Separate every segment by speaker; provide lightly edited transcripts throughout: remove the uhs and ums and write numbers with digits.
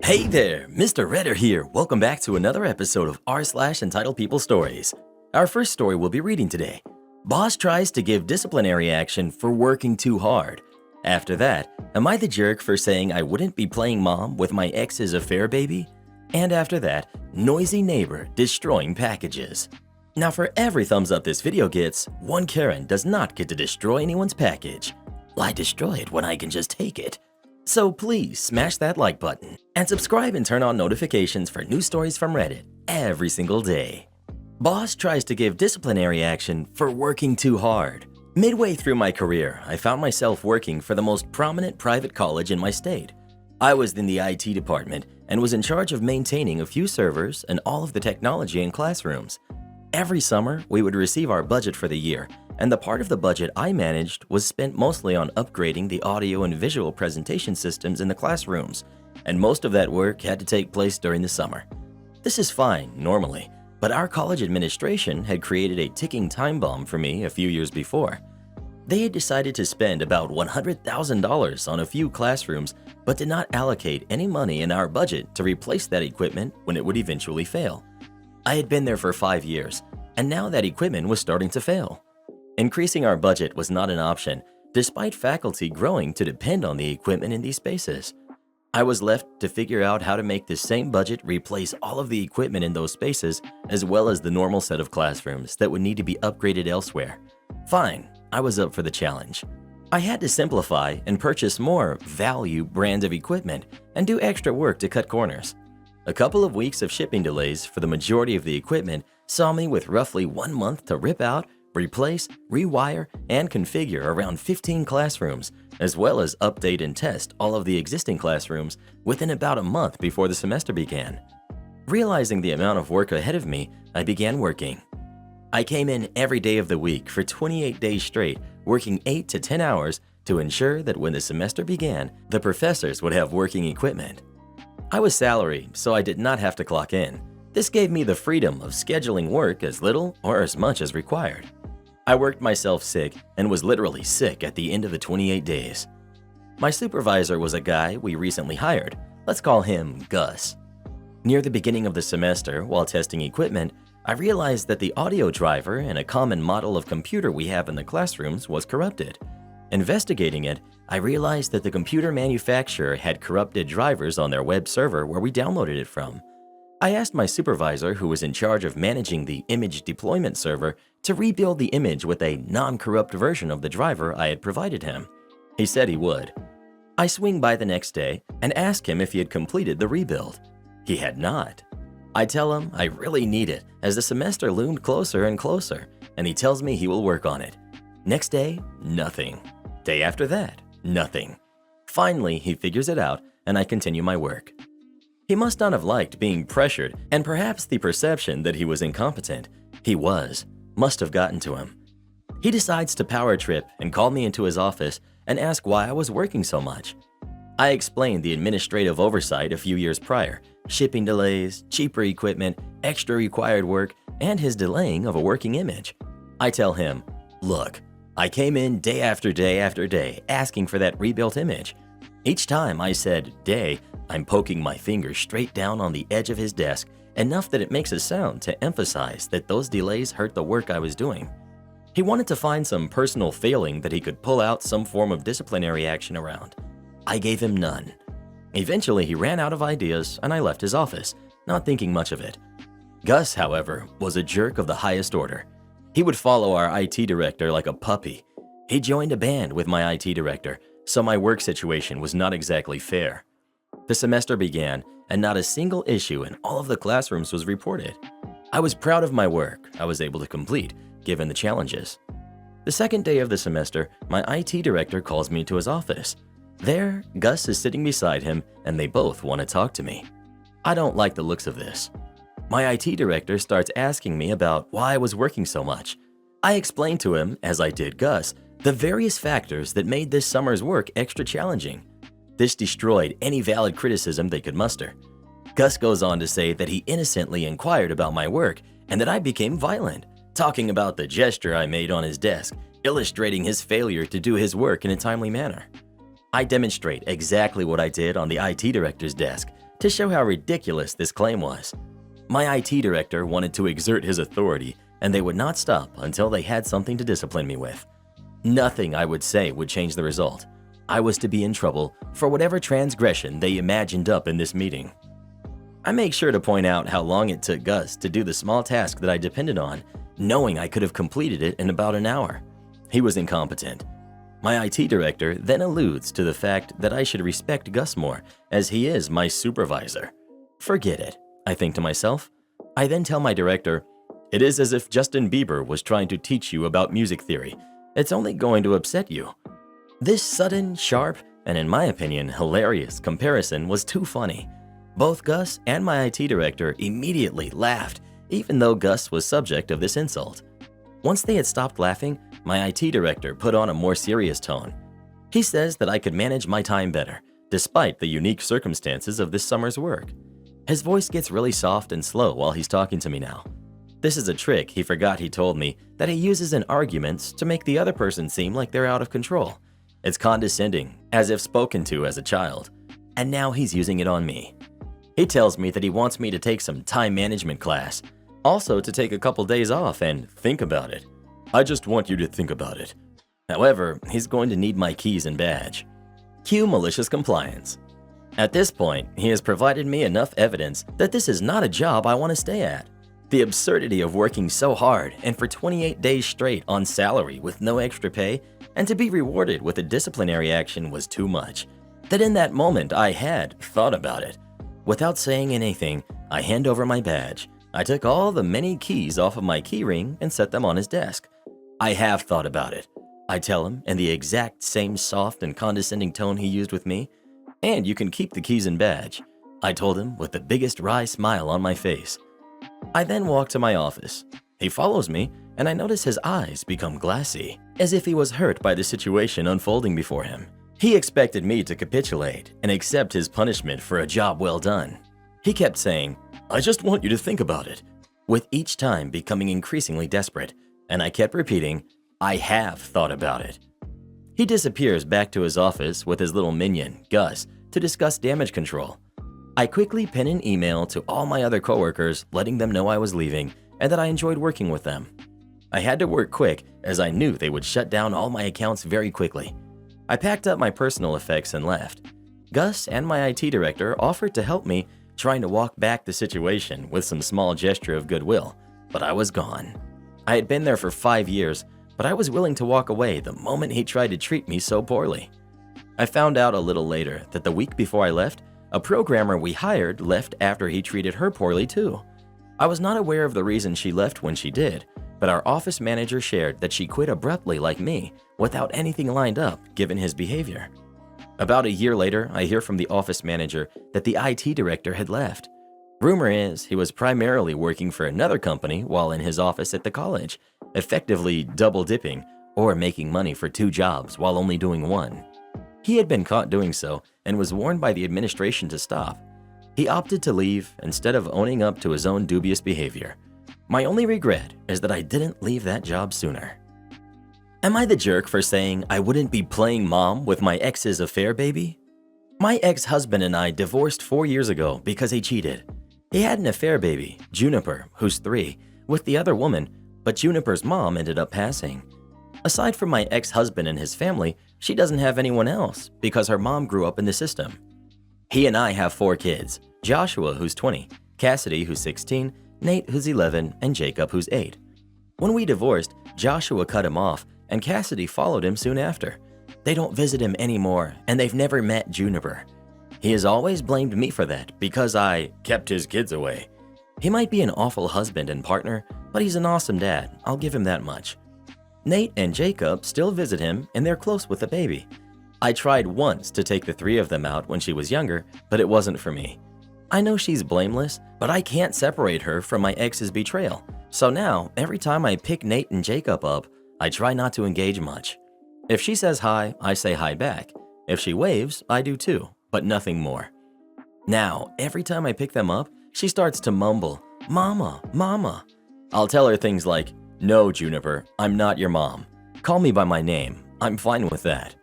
Speaker 1: Hey there, Mr. Redder here. Welcome back to another episode of r/Entitled People Stories. Our first story we'll be reading today. Boss tries to give disciplinary action for working too hard. After that, am I the jerk for saying I wouldn't be playing mom with my ex's affair baby? And after that, noisy neighbor destroying packages. Now for every thumbs up this video gets, one Karen does not get to destroy anyone's package. Why destroy it when I can just take it? So please smash that like button and subscribe and turn on notifications for new stories from Reddit every single day. Boss tries to give disciplinary action for working too hard. Midway through my career, I found myself working for the most prominent private college in my state. I was in the IT department and was in charge of maintaining a few servers and all of the technology in classrooms. Every summer, we would receive our budget for the year, and the part of the budget I managed was spent mostly on upgrading the audio and visual presentation systems in the classrooms, and most of that work had to take place during the summer. This is fine, normally, but our college administration had created a ticking time bomb for me a few years before. They had decided to spend about $100,000 on a few classrooms, but did not allocate any money in our budget to replace that equipment when it would eventually fail. I had been there for 5 years, and now that equipment was starting to fail. Increasing our budget was not an option, despite faculty growing to depend on the equipment in these spaces. I was left to figure out how to make the same budget replace all of the equipment in those spaces, as well as the normal set of classrooms that would need to be upgraded elsewhere. Fine, I was up for the challenge. I had to simplify and purchase more value brand of equipment and do extra work to cut corners. A couple of weeks of shipping delays for the majority of the equipment saw me with roughly 1 month to rip out, replace, rewire, and configure around 15 classrooms, as well as update and test all of the existing classrooms within about a month before the semester began. Realizing the amount of work ahead of me, I began working. I came in every day of the week for 28 days straight, working 8 to 10 hours to ensure that when the semester began, the professors would have working equipment. I was salaried, so I did not have to clock in. This gave me the freedom of scheduling work as little or as much as required. I worked myself sick and was literally sick at the end of the 28 days. My supervisor was a guy we recently hired. Let's call him Gus. Near the beginning of the semester, while testing equipment, I realized that the audio driver in a common model of computer we have in the classrooms was corrupted. Investigating it, I realized that the computer manufacturer had corrupted drivers on their web server where we downloaded it from. I asked my supervisor, who was in charge of managing the image deployment server, to rebuild the image with a non-corrupt version of the driver I had provided him. He said he would. I swing by the next day and ask him if he had completed the rebuild. He had not. I tell him I really need it as the semester loomed closer and closer, and he tells me he will work on it. Next day, nothing. Day after that, nothing. Finally, he figures it out and I continue my work. He must not have liked being pressured, and perhaps the perception that he was incompetent. He must have gotten to him. He decides to power trip and call me into his office and ask why I was working so much. I explained the administrative oversight a few years prior, shipping delays, cheaper equipment, extra required work, and his delaying of a working image. I tell him, look, I came in day after day after day asking for that rebuilt image. Each time I said day, I'm poking my finger straight down on the edge of his desk, enough that it makes a sound to emphasize that those delays hurt the work I was doing. He wanted to find some personal failing that he could pull out some form of disciplinary action around. I gave him none. Eventually, he ran out of ideas and I left his office, not thinking much of it. Gus, however, was a jerk of the highest order. He would follow our IT director like a puppy. He joined a band with my IT director, so my work situation was not exactly fair. The semester began, and not a single issue in all of the classrooms was reported. I was proud of my work I was able to complete, given the challenges. The second day of the semester, my IT director calls me to his office. There, Gus is sitting beside him, and they both want to talk to me. I don't like the looks of this. My IT director starts asking me about why I was working so much. I explained to him, as I did Gus, the various factors that made this summer's work extra challenging. This destroyed any valid criticism they could muster. Gus goes on to say that he innocently inquired about my work and that I became violent, talking about the gesture I made on his desk, illustrating his failure to do his work in a timely manner. I demonstrate exactly what I did on the IT director's desk, to show how ridiculous this claim was. My IT director wanted to exert his authority, and they would not stop until they had something to discipline me with. Nothing I would say would change the result. I was to be in trouble for whatever transgression they imagined up in this meeting. I make sure to point out how long it took Gus to do the small task that I depended on, knowing I could have completed it in about an hour. He was incompetent. My IT director then alludes to the fact that I should respect Gus more, as he is my supervisor. Forget it, I think to myself. I then tell my director, "It is as if Justin Bieber was trying to teach you about music theory. It's only going to upset you." This sudden, sharp, and in my opinion, hilarious comparison was too funny. Both Gus and my IT director immediately laughed, even though Gus was subject of this insult. Once they had stopped laughing, my IT director put on a more serious tone. He says that I could manage my time better, despite the unique circumstances of this summer's work. His voice gets really soft and slow while he's talking to me now. This is a trick he forgot he told me that he uses in arguments to make the other person seem like they're out of control. It's condescending, as if spoken to as a child, and now he's using it on me. He tells me that he wants me to take some time management class, also to take a couple days off and think about it. I just want you to think about it. However, he's going to need my keys and badge. Cue malicious compliance. At this point, he has provided me enough evidence that this is not a job I want to stay at. The absurdity of working so hard and for 28 days straight on salary with no extra pay and to be rewarded with a disciplinary action was too much. That in that moment I had thought about it. Without saying anything, I hand over my badge. I took all the many keys off of my keyring and set them on his desk. I have thought about it. I tell him in the exact same soft and condescending tone he used with me. And you can keep the keys and badge, I told him with the biggest wry smile on my face. I then walk to my office. He follows me, and I notice his eyes become glassy, as if he was hurt by the situation unfolding before him. He expected me to capitulate and accept his punishment for a job well done. He kept saying, "I just want you to think about it," with each time becoming increasingly desperate, and I kept repeating, "I have thought about it." He disappears back to his office with his little minion, Gus, to discuss damage control. I quickly pen an email to all my other coworkers letting them know I was leaving and that I enjoyed working with them. I had to work quick as I knew they would shut down all my accounts very quickly. I packed up my personal effects and left. Gus and my IT director offered to help me, trying to walk back the situation with some small gesture of goodwill, but I was gone. I had been there for 5 years, but I was willing to walk away the moment he tried to treat me so poorly. I found out a little later that the week before I left, a programmer we hired left after he treated her poorly too. I was not aware of the reason she left when she did, but our office manager shared that she quit abruptly like me, without anything lined up given his behavior. About a year later, I hear from the office manager that the IT director had left. Rumor is he was primarily working for another company while in his office at the college, effectively double dipping or making money for 2 jobs while only doing one. He had been caught doing so and was warned by the administration to stop. He opted to leave instead of owning up to his own dubious behavior. My only regret is that I didn't leave that job sooner. Am I the jerk for saying I wouldn't be playing mom with my ex's affair baby? My ex-husband and I divorced 4 years ago because he cheated. He had an affair baby, Juniper, who's 3, with the other woman, but Juniper's mom ended up passing. Aside from my ex-husband and his family, she doesn't have anyone else because her mom grew up in the system. He and I have 4 kids, Joshua, who's 20, Cassidy, who's 16, Nate, who's 11, and Jacob, who's 8. When we divorced, Joshua cut him off, and Cassidy followed him soon after. They don't visit him anymore, and they've never met Juniper. He has always blamed me for that because I kept his kids away. He might be an awful husband and partner, but he's an awesome dad, I'll give him that much. Nate and Jacob still visit him, and they're close with the baby. I tried once to take the 3 of them out when she was younger, but it wasn't for me. I know she's blameless, but I can't separate her from my ex's betrayal. So now, every time I pick Nate and Jacob up, I try not to engage much. If she says hi, I say hi back. If she waves, I do too, but nothing more. Now, every time I pick them up, she starts to mumble, "Mama, Mama." I'll tell her things like, "No, Juniper, I'm not your mom. Call me by my name. I'm fine with that."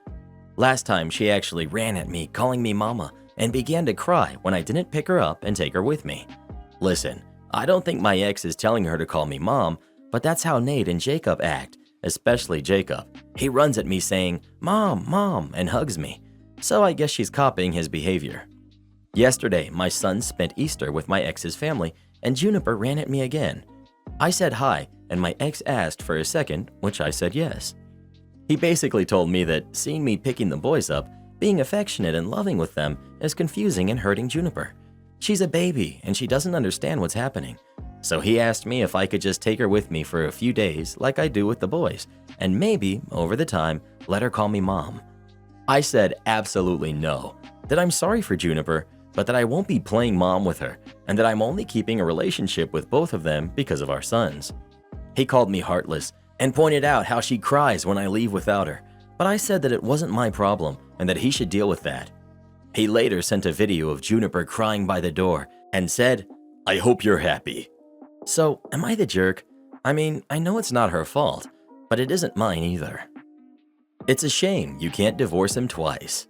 Speaker 1: Last time, she actually ran at me, calling me Mama, and began to cry when I didn't pick her up and take her with me. Listen, I don't think my ex is telling her to call me mom, but that's how Nate and Jacob act, especially Jacob. He runs at me saying, "Mom, Mom," and hugs me. So I guess she's copying his behavior. Yesterday, my son spent Easter with my ex's family, and Juniper ran at me again. I said hi, and my ex asked for a second, which I said yes. He basically told me that seeing me picking the boys up, being affectionate and loving with them, is confusing and hurting Juniper. She's a baby, and she doesn't understand what's happening. So he asked me if I could just take her with me for a few days like I do with the boys, and maybe, over the time, let her call me mom. I said absolutely no, that I'm sorry for Juniper, but that I won't be playing mom with her, and that I'm only keeping a relationship with both of them because of our sons. He called me heartless and pointed out how she cries when I leave without her, but I said that it wasn't my problem and that he should deal with that. He later sent a video of Juniper crying by the door and said, "I hope you're happy." So, am I the jerk? I mean, I know it's not her fault, but it isn't mine either. It's a shame you can't divorce him twice.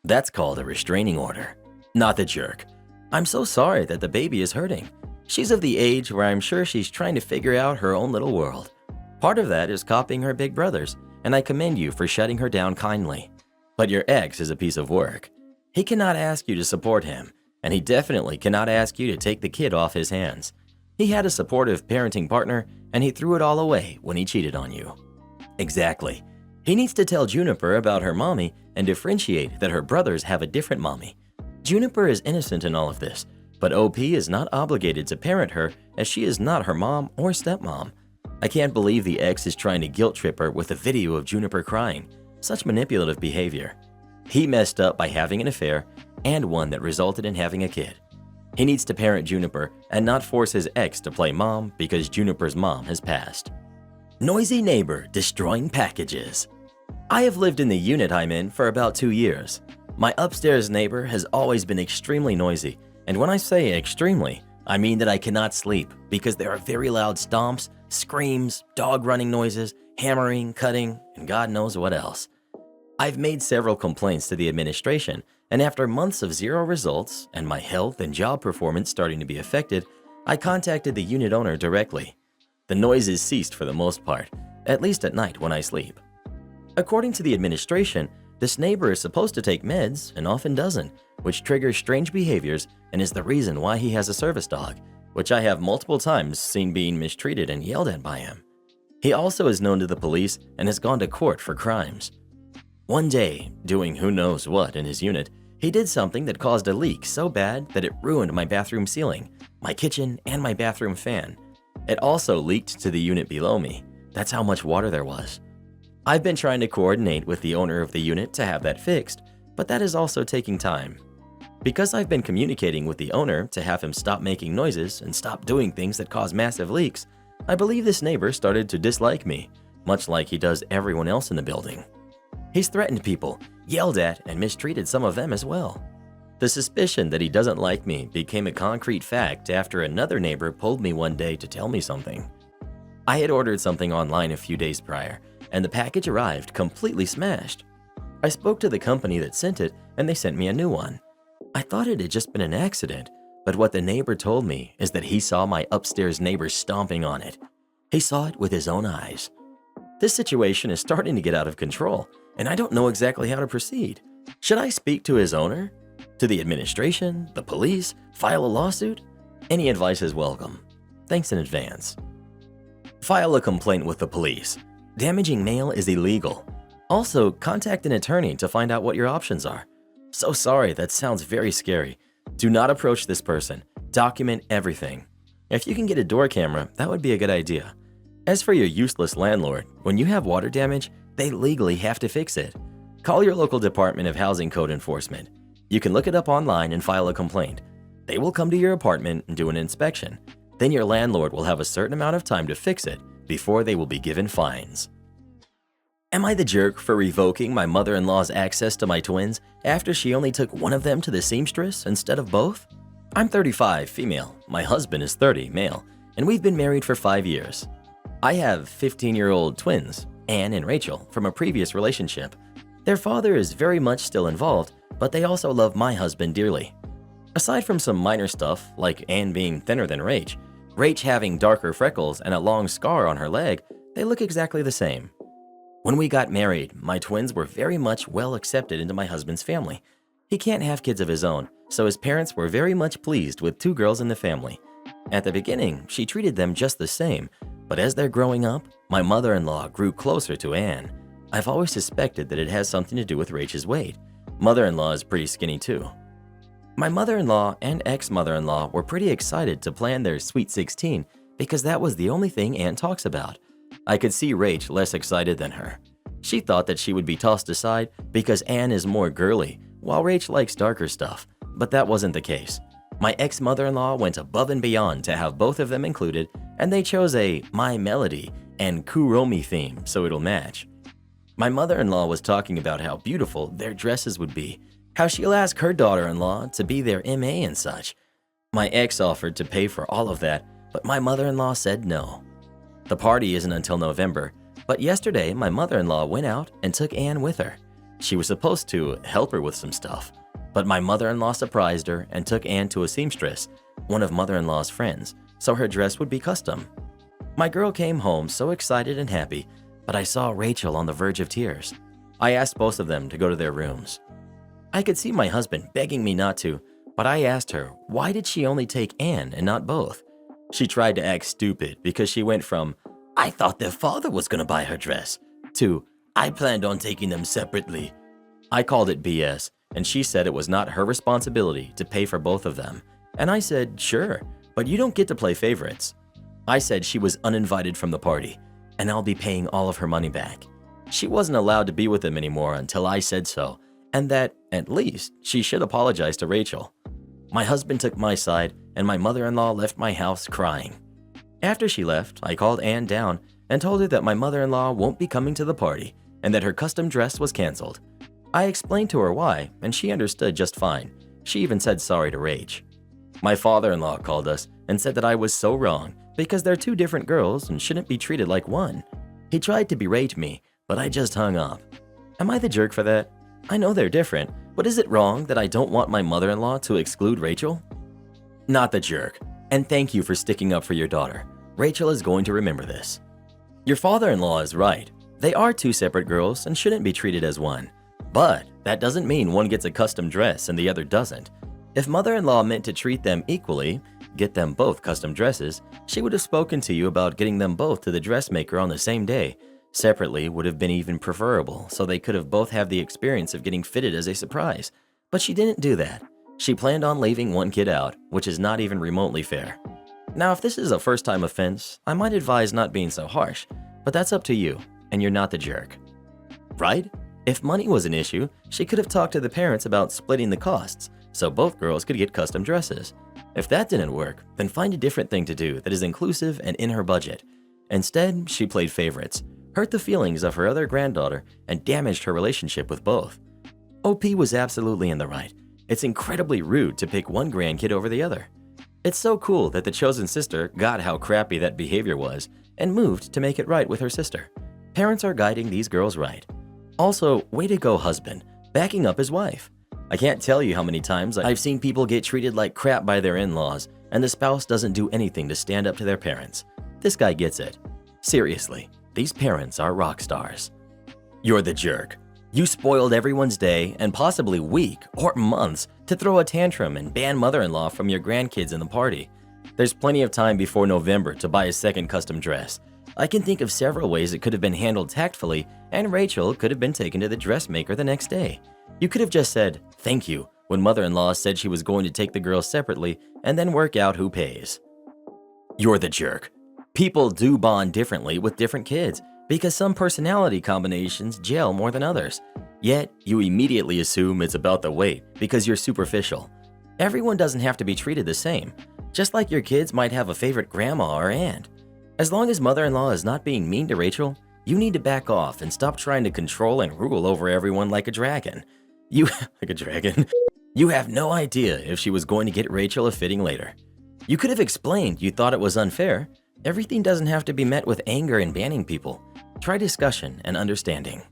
Speaker 1: That's called a restraining order. Not the jerk. I'm so sorry that the baby is hurting. She's of the age where I'm sure she's trying to figure out her own little world. Part of that is copying her big brothers, and I commend you for shutting her down kindly. But your ex is a piece of work. He cannot ask you to support him, and he definitely cannot ask you to take the kid off his hands. He had a supportive parenting partner, and he threw it all away when he cheated on you. Exactly. He needs to tell Juniper about her mommy and differentiate that her brothers have a different mommy. Juniper is innocent in all of this, but OP is not obligated to parent her as she is not her mom or stepmom. I can't believe the ex is trying to guilt trip her with a video of Juniper crying. Such manipulative behavior. He messed up by having an affair and one that resulted in having a kid. He needs to parent Juniper and not force his ex to play mom because Juniper's mom has passed. Noisy neighbor destroying packages. I have lived in the unit I'm in for about 2 years. My upstairs neighbor has always been extremely noisy, and when I say extremely, I mean that I cannot sleep because there are very loud stomps, screams, dog running noises, hammering, cutting, and God knows what else. I've made several complaints to the administration, and after months of zero results and my health and job performance starting to be affected, I contacted the unit owner directly. The noises ceased for the most part, at least at night when I sleep. According to the administration, this neighbor is supposed to take meds and often doesn't, which triggers strange behaviors and is the reason why he has a service dog, which I have multiple times seen being mistreated and yelled at by him. He also is known to the police and has gone to court for crimes. One day, doing who knows what in his unit, he did something that caused a leak so bad that it ruined my bathroom ceiling, my kitchen, and my bathroom fan. It also leaked to the unit below me. That's how much water there was. I've been trying to coordinate with the owner of the unit to have that fixed, but that is also taking time. Because I've been communicating with the owner to have him stop making noises and stop doing things that cause massive leaks, I believe this neighbor started to dislike me, much like he does everyone else in the building. He's threatened people, yelled at, and mistreated some of them as well. The suspicion that he doesn't like me became a concrete fact after another neighbor pulled me one day to tell me something. I had ordered something online a few days prior, and the package arrived completely smashed. I spoke to the company that sent it, and they sent me a new one. I thought it had just been an accident, but what the neighbor told me is that he saw my upstairs neighbor stomping on it. He saw it with his own eyes. This situation is starting to get out of control, and I don't know exactly how to proceed. Should I speak to his owner? To the administration? The police? File a lawsuit? Any advice is welcome. Thanks in advance. File a complaint with the police. Damaging mail is illegal. Also, contact an attorney to find out what your options are. So sorry, that sounds very scary. Do not approach this person. Document everything. If you can get a door camera, that would be a good idea. As for your useless landlord, when you have water damage, they legally have to fix it. Call your local Department of Housing Code Enforcement. You can look it up online and file a complaint. They will come to your apartment and do an inspection. Then your landlord will have a certain amount of time to fix it before they will be given fines. Am I the jerk for revoking my mother-in-law's access to my twins after she only took one of them to the seamstress instead of both? I'm 35, female. My husband is 30, male, and we've been married for 5 years. I have 15-year-old twins, Anne and Rachel, from a previous relationship. Their father is very much still involved, but they also love my husband dearly. Aside from some minor stuff, like Anne being thinner than Rach having darker freckles and a long scar on her leg, they look exactly the same. When we got married, my twins were very much well accepted into my husband's family. He can't have kids of his own, so his parents were very much pleased with 2 girls in the family. At the beginning, she treated them just the same, but as they're growing up, my mother-in-law grew closer to Anne. I've always suspected that it has something to do with Rach's weight. Mother-in-law is pretty skinny too. My mother-in-law and ex-mother-in-law were pretty excited to plan their Sweet 16 because that was the only thing Anne talks about. I could see Rach less excited than her. She thought that she would be tossed aside because Anne is more girly, while Rach likes darker stuff, but that wasn't the case. My ex-mother-in-law went above and beyond to have both of them included, and they chose a My Melody and Kuromi theme so it'll match. My mother-in-law was talking about how beautiful their dresses would be, how she'll ask her daughter-in-law to be their MA and such. My ex offered to pay for all of that, but my mother-in-law said no. The party isn't until November, but yesterday my mother-in-law went out and took Anne with her. She was supposed to help her with some stuff, but my mother-in-law surprised her and took Anne to a seamstress, one of mother-in-law's friends, so her dress would be custom. My girl came home so excited and happy, but I saw Rachel on the verge of tears. I asked both of them to go to their rooms. I could see my husband begging me not to, but I asked her why did she only take Anne and not both? She tried to act stupid because she went from, "I thought their father was going to buy her dress," to, "I planned on taking them separately." I called it BS, and she said it was not her responsibility to pay for both of them. And I said, sure, but you don't get to play favorites. I said she was uninvited from the party, and I'll be paying all of her money back. She wasn't allowed to be with them anymore until I said so, and that, at least, she should apologize to Rachel. My husband took my side, and my mother-in-law left my house crying. After she left, I called Anne down and told her that my mother-in-law won't be coming to the party and that her custom dress was canceled. I explained to her why, and she understood just fine. She even said sorry to Rach. My father-in-law called us and said that I was so wrong because they're 2 different girls and shouldn't be treated like one. He tried to berate me, but I just hung up. Am I the jerk for that? I know they're different, but is it wrong that I don't want my mother-in-law to exclude Rachel? Not the jerk, and thank you for sticking up for your daughter. Rachel is going to remember this. Your father-in-law is right. They are 2 separate girls and shouldn't be treated as one. But that doesn't mean one gets a custom dress and the other doesn't. If mother-in-law meant to treat them equally, get them both custom dresses, she would have spoken to you about getting them both to the dressmaker on the same day. Separately would have been even preferable, so they could have both had the experience of getting fitted as a surprise. But she didn't do that. She planned on leaving one kid out, which is not even remotely fair. Now, if this is a first-time offense, I might advise not being so harsh, but that's up to you, and you're not the jerk. Right? If money was an issue, she could have talked to the parents about splitting the costs, so both girls could get custom dresses. If that didn't work, then find a different thing to do that is inclusive and in her budget. Instead, she played favorites, hurt the feelings of her other granddaughter, and damaged her relationship with both. OP was absolutely in the right. It's incredibly rude to pick one grandkid over the other. It's so cool that the chosen sister got how crappy that behavior was and moved to make it right with her sister. Parents are guiding these girls right. Also, way to go husband, backing up his wife. I can't tell you how many times I've seen people get treated like crap by their in-laws and the spouse doesn't do anything to stand up to their parents. This guy gets it. Seriously, these parents are rock stars. You're the jerk. You spoiled everyone's day and possibly week or months to throw a tantrum and ban mother-in-law from your grandkids in the party. There's plenty of time before November to buy a second custom dress. I can think of several ways it could have been handled tactfully, and Rachel could have been taken to the dressmaker the next day. You could have just said, "Thank you," when mother-in-law said she was going to take the girls separately and then work out who pays. You're the jerk. People do bond differently with different kids because some personality combinations gel more than others. Yet, you immediately assume it's about the weight because you're superficial. Everyone doesn't have to be treated the same, just like your kids might have a favorite grandma or aunt. As long as mother-in-law is not being mean to Rachel, you need to back off and stop trying to control and rule over everyone like a dragon. You have no idea if she was going to get Rachel a fitting later. You could have explained you thought it was unfair. Everything doesn't have to be met with anger and banning people. Try discussion and understanding.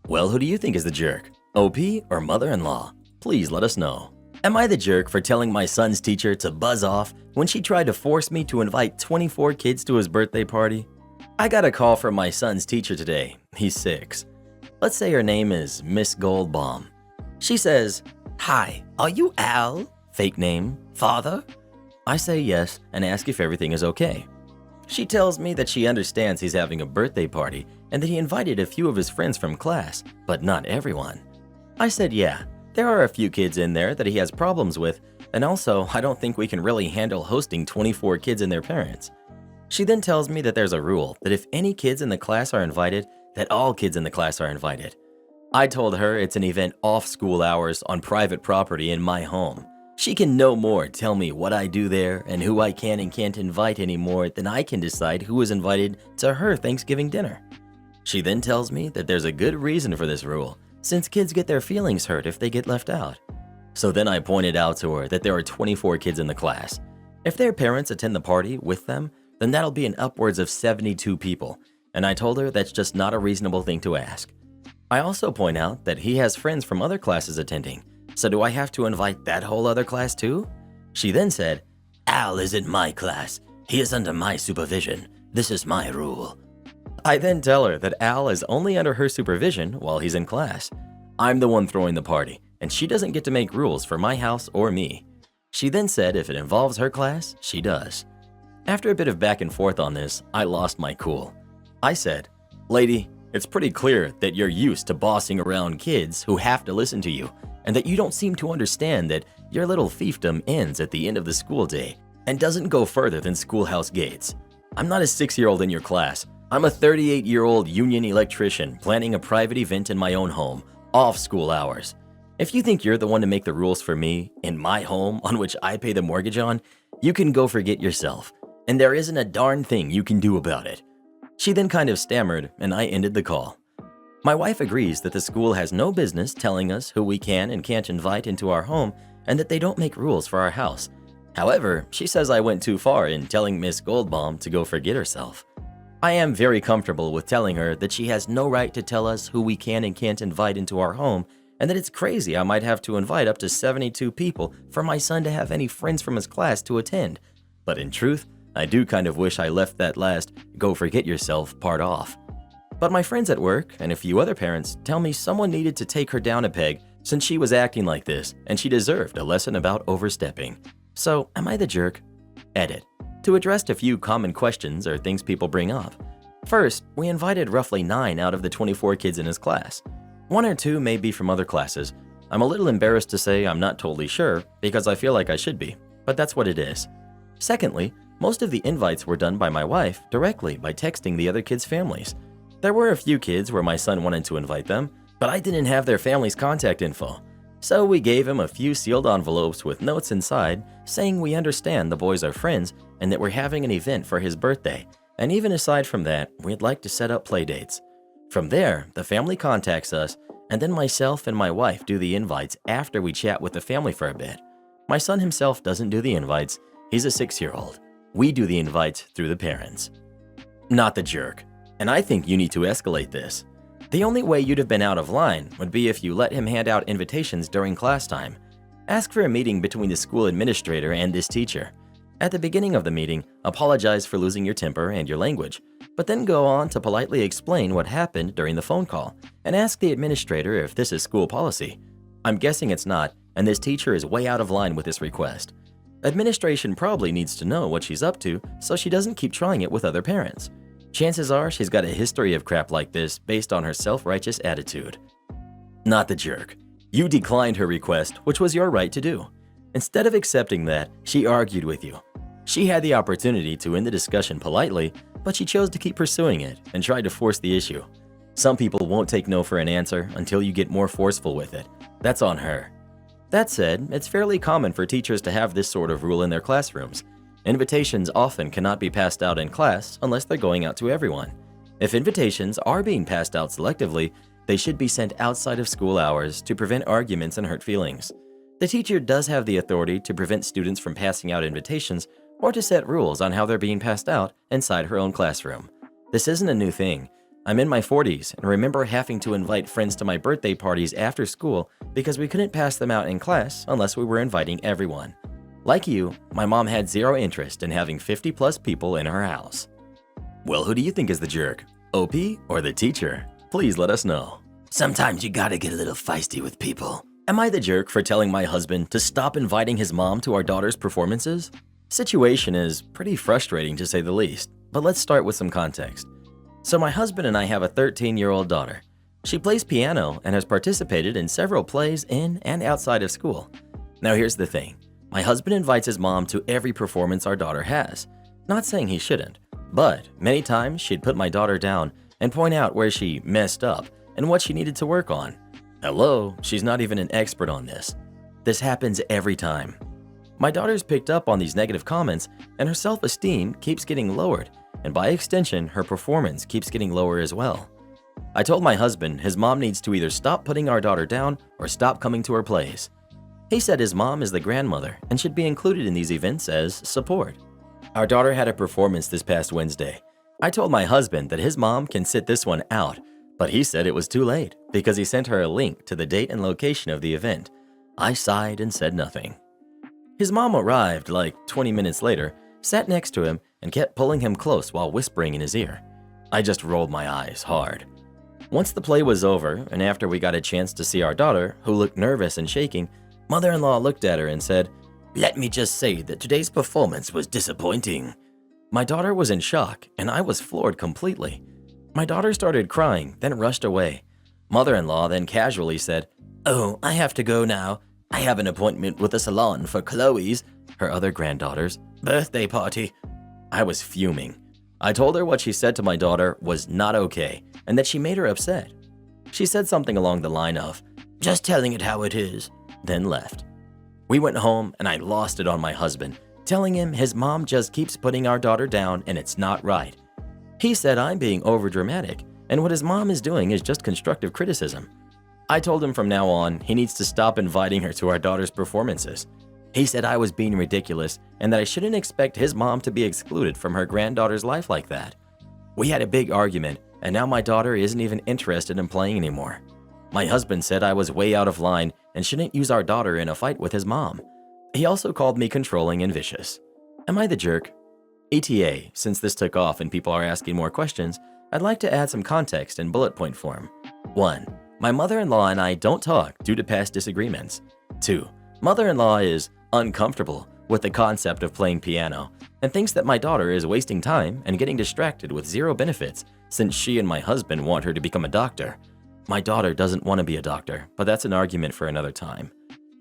Speaker 1: Well, who do you think is the jerk? OP or mother-in-law? Please let us know. Am I the jerk for telling my son's teacher to buzz off when she tried to force me to invite 24 kids to his birthday party? I got a call from my son's teacher today. He's 6. Let's say her name is Miss Goldbaum. She says, "Hi, are you Al?" Fake name, father? I say yes and ask if everything is okay. She tells me that she understands he's having a birthday party and that he invited a few of his friends from class, but not everyone. I said yeah, there are a few kids in there that he has problems with, and also I don't think we can really handle hosting 24 kids and their parents. She then tells me that there's a rule that if any kids in the class are invited, that all kids in the class are invited. I told her it's an event off school hours on private property in my home. She can no more tell me what I do there and who I can and can't invite anymore than I can decide who is invited to her Thanksgiving dinner. She then tells me that there's a good reason for this rule, since kids get their feelings hurt if they get left out. So then I pointed out to her that there are 24 kids in the class. If their parents attend the party with them, then that'll be an upwards of 72 people, and I told her that's just not a reasonable thing to ask. I also point out that he has friends from other classes attending, so do I have to invite that whole other class too? She then said, "Al is in my class. He is under my supervision. This is my rule." I then tell her that Al is only under her supervision while he's in class. I'm the one throwing the party, and she doesn't get to make rules for my house or me. She then said if it involves her class, she does. After a bit of back and forth on this, I lost my cool. I said, "Lady, it's pretty clear that you're used to bossing around kids who have to listen to you, and that you don't seem to understand that your little fiefdom ends at the end of the school day and doesn't go further than schoolhouse gates. I'm not a 6-year-old in your class. I'm a 38-year-old union electrician planning a private event in my own home, off school hours. If you think you're the one to make the rules for me, in my home on which I pay the mortgage on, you can go forget yourself, and there isn't a darn thing you can do about it." She then kind of stammered, and I ended the call. My wife agrees that the school has no business telling us who we can and can't invite into our home and that they don't make rules for our house. However, she says I went too far in telling Miss Goldbaum to go forget herself. I am very comfortable with telling her that she has no right to tell us who we can and can't invite into our home and that it's crazy I might have to invite up to 72 people for my son to have any friends from his class to attend. But in truth, I do kind of wish I left that last "go forget yourself" part off. But my friends at work and a few other parents tell me someone needed to take her down a peg since she was acting like this and she deserved a lesson about overstepping. So, am I the jerk? Edit. To address a few common questions or things people bring up. First, we invited roughly 9 out of the 24 kids in his class. 1 or 2 may be from other classes. I'm a little embarrassed to say I'm not totally sure because I feel like I should be, but that's what it is. Secondly, most of the invites were done by my wife directly by texting the other kids' families. There were a few kids where my son wanted to invite them, but I didn't have their family's contact info. So we gave him a few sealed envelopes with notes inside saying we understand the boys are friends and that we're having an event for his birthday, and even aside from that, we'd like to set up play dates. From there, the family contacts us, and then myself and my wife do the invites after we chat with the family for a bit. My son himself doesn't do the invites. He's a 6-year-old. We do the invites through the parents. Not the jerk. And I think you need to escalate this. The only way you'd have been out of line would be if you let him hand out invitations during class time. Ask for a meeting between the school administrator and this teacher. At the beginning of the meeting, apologize for losing your temper and your language, but then go on to politely explain what happened during the phone call and ask the administrator if this is school policy. I'm guessing it's not, and this teacher is way out of line with this request. Administration probably needs to know what she's up to so she doesn't keep trying it with other parents. Chances are she's got a history of crap like this based on her self-righteous attitude. Not the jerk. You declined her request, which was your right to do. Instead of accepting that, she argued with you. She had the opportunity to end the discussion politely, but she chose to keep pursuing it and tried to force the issue. Some people won't take no for an answer until you get more forceful with it. That's on her. That said, it's fairly common for teachers to have this sort of rule in their classrooms. Invitations often cannot be passed out in class unless they're going out to everyone. If invitations are being passed out selectively, they should be sent outside of school hours to prevent arguments and hurt feelings. The teacher does have the authority to prevent students from passing out invitations or to set rules on how they're being passed out inside her own classroom. This isn't a new thing. I'm in my 40s and remember having to invite friends to my birthday parties after school because we couldn't pass them out in class unless we were inviting everyone. Like you, my mom had zero interest in having 50 plus people in her house. Well, who do you think is the jerk? OP or the teacher? Please let us know. Sometimes you gotta get a little feisty with people. Am I the jerk for telling my husband to stop inviting his mom to our daughter's performances? Situation is pretty frustrating to say the least, but let's start with some context. So my husband and I have a 13-year-old daughter. She plays piano and has participated in several plays in and outside of school. Now here's the thing. My husband invites his mom to every performance our daughter has. Not saying he shouldn't, but many times she'd put my daughter down and point out where she messed up and what she needed to work on. Hello, she's not even an expert on this. This happens every time. My daughter's picked up on these negative comments and her self-esteem keeps getting lowered, and by extension, her performance keeps getting lower as well. I told my husband his mom needs to either stop putting our daughter down or stop coming to her plays. He said his mom is the grandmother and should be included in these events as support. Our daughter had a performance this past Wednesday. I told my husband that his mom can sit this one out, but he said it was too late because he sent her a link to the date and location of the event. I sighed and said nothing. His mom arrived like 20 minutes later, sat next to him, and kept pulling him close while whispering in his ear. I just rolled my eyes hard. Once the play was over, and after we got a chance to see our daughter, who looked nervous and shaking, mother-in-law looked at her and said, "Let me just say that today's performance was disappointing." My daughter was in shock, and I was floored completely. My daughter started crying, then rushed away. Mother-in-law then casually said, "Oh, I have to go now. I have an appointment with a salon for Chloe's," her other granddaughter's, "birthday party." I was fuming. I told her what she said to my daughter was not okay and that she made her upset. She said something along the line of, "Just telling it how it is," then left. We went home and I lost it on my husband, telling him his mom just keeps putting our daughter down and it's not right. He said I'm being overdramatic and what his mom is doing is just constructive criticism. I told him from now on he needs to stop inviting her to our daughter's performances. He said I was being ridiculous and that I shouldn't expect his mom to be excluded from her granddaughter's life like that. We had a big argument and now my daughter isn't even interested in playing anymore. My husband said I was way out of line and shouldn't use our daughter in a fight with his mom. He also called me controlling and vicious. Am I the jerk? ETA, since this took off and people are asking more questions, I'd like to add some context in bullet point form. 1. My mother-in-law and I don't talk due to past disagreements. 2. Mother-in-law is uncomfortable with the concept of playing piano and thinks that my daughter is wasting time and getting distracted with zero benefits since she and my husband want her to become a doctor. My daughter doesn't want to be a doctor, but that's an argument for another time.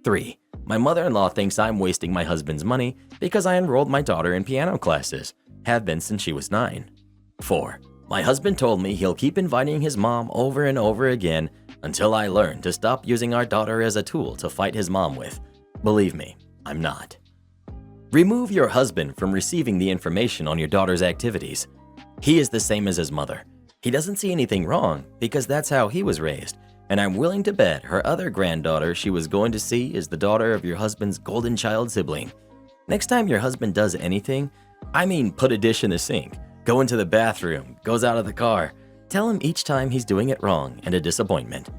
Speaker 1: 3. My mother-in-law thinks I'm wasting my husband's money because I enrolled my daughter in piano classes, have been since she was 9. 4. My husband told me he'll keep inviting his mom over and over again until I learn to stop using our daughter as a tool to fight his mom with. Believe me, I'm not. Remove your husband from receiving the information on your daughter's activities. He is the same as his mother. He doesn't see anything wrong because that's how he was raised, and I'm willing to bet her other granddaughter she was going to see is the daughter of your husband's golden child sibling. Next time your husband does anything, put a dish in the sink, go into the bathroom, goes out of the car, tell him each time he's doing it wrong and a disappointment.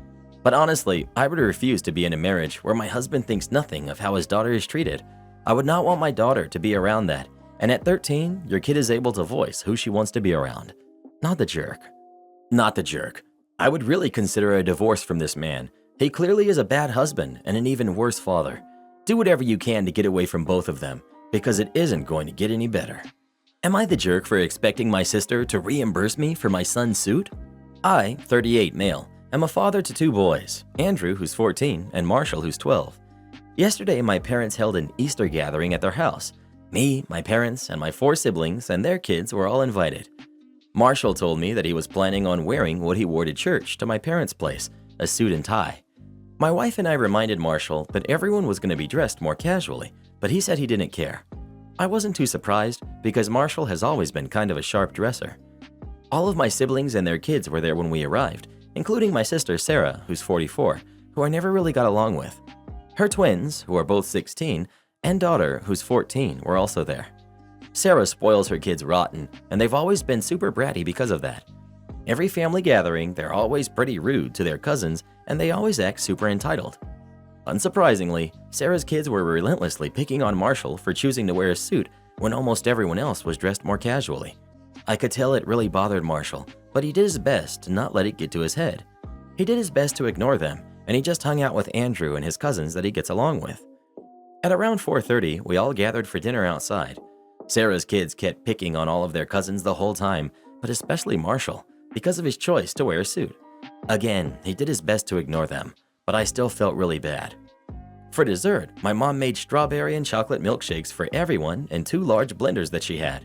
Speaker 1: But honestly, I would refuse to be in a marriage where my husband thinks nothing of how his daughter is treated. I would not want my daughter to be around that, and at 13, your kid is able to voice who she wants to be around. Not the jerk. Not the jerk. I would really consider a divorce from this man. He clearly is a bad husband and an even worse father. Do whatever you can to get away from both of them, because it isn't going to get any better. Am I the jerk for expecting my sister to reimburse me for my son's suit? I, 38 male, am a father to 2 boys, Andrew, who's 14, and Marshall, who's 12. Yesterday, my parents held an Easter gathering at their house. Me, my parents, and my 4 siblings and their kids were all invited. Marshall told me that he was planning on wearing what he wore to church to my parents' place, a suit and tie. My wife and I reminded Marshall that everyone was going to be dressed more casually, but he said he didn't care. I wasn't too surprised because Marshall has always been kind of a sharp dresser. All of my siblings and their kids were there when we arrived, including my sister Sarah, who's 44, who I never really got along with. Her twins, who are both 16, and daughter, who's 14, were also there. Sarah spoils her kids rotten, and they've always been super bratty because of that. Every family gathering, they're always pretty rude to their cousins and they always act super entitled. Unsurprisingly, Sarah's kids were relentlessly picking on Marshall for choosing to wear a suit when almost everyone else was dressed more casually. I could tell it really bothered Marshall, but he did his best to not let it get to his head. He did his best to ignore them, and he just hung out with Andrew and his cousins that he gets along with. At around 4:30, we all gathered for dinner outside. Sarah's kids kept picking on all of their cousins the whole time, but especially Marshall, because of his choice to wear a suit. Again, he did his best to ignore them, but I still felt really bad. For dessert, my mom made strawberry and chocolate milkshakes for everyone in 2 large blenders that she had.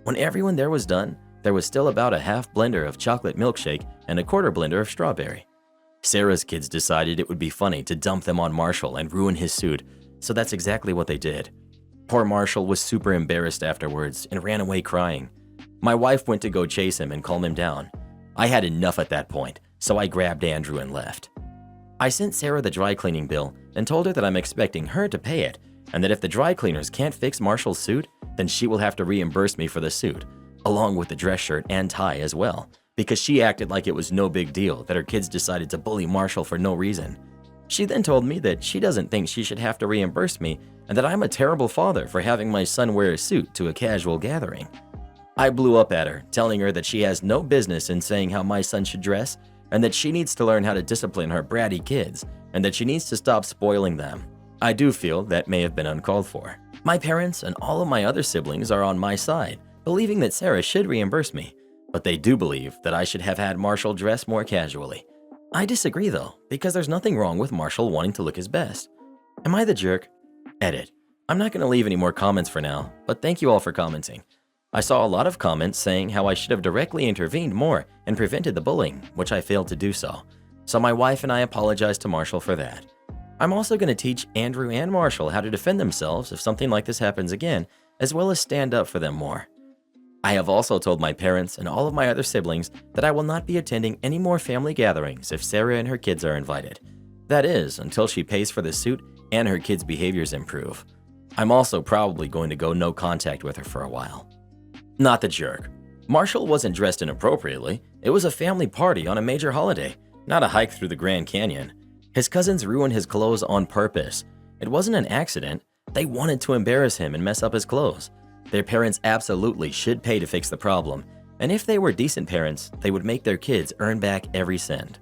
Speaker 1: When everyone there was done, there was still about a half blender of chocolate milkshake and a quarter blender of strawberry. Sarah's kids decided it would be funny to dump them on Marshall and ruin his suit, so that's exactly what they did. Poor Marshall was super embarrassed afterwards and ran away crying. My wife went to go chase him and calm him down. I had enough at that point, so I grabbed Andrew and left. I sent Sarah the dry cleaning bill and told her that I'm expecting her to pay it, and that if the dry cleaners can't fix Marshall's suit, then she will have to reimburse me for the suit, along with the dress shirt and tie as well, because she acted like it was no big deal that her kids decided to bully Marshall for no reason. She then told me that she doesn't think she should have to reimburse me and that I'm a terrible father for having my son wear a suit to a casual gathering. I blew up at her, telling her that she has no business in saying how my son should dress and that she needs to learn how to discipline her bratty kids and that she needs to stop spoiling them. I do feel that may have been uncalled for. My parents and all of my other siblings are on my side, believing that Sarah should reimburse me, but they do believe that I should have had Marshall dress more casually. I disagree though, because there's nothing wrong with Marshall wanting to look his best. Am I the jerk? Edit. I'm not going to leave any more comments for now, but thank you all for commenting. I saw a lot of comments saying how I should have directly intervened more and prevented the bullying, which I failed to do so. So my wife and I apologize to Marshall for that. I'm also going to teach Andrew and Marshall how to defend themselves if something like this happens again, as well as stand up for them more. I have also told my parents and all of my other siblings that I will not be attending any more family gatherings if Sarah and her kids are invited. That is, until she pays for the suit and her kids' behaviors improve. I'm also probably going to go no contact with her for a while. Not the jerk. Marshall wasn't dressed inappropriately. It was a family party on a major holiday, not a hike through the Grand Canyon. His cousins ruined his clothes on purpose. It wasn't an accident. They wanted to embarrass him and mess up his clothes. Their parents absolutely should pay to fix the problem, and if they were decent parents, they would make their kids earn back every cent.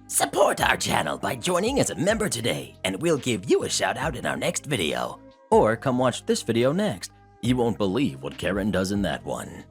Speaker 2: Support our channel by joining as a member today, and we'll give you a shout out in our next video.
Speaker 1: Or come watch this video next. You won't believe what Karen does in that one.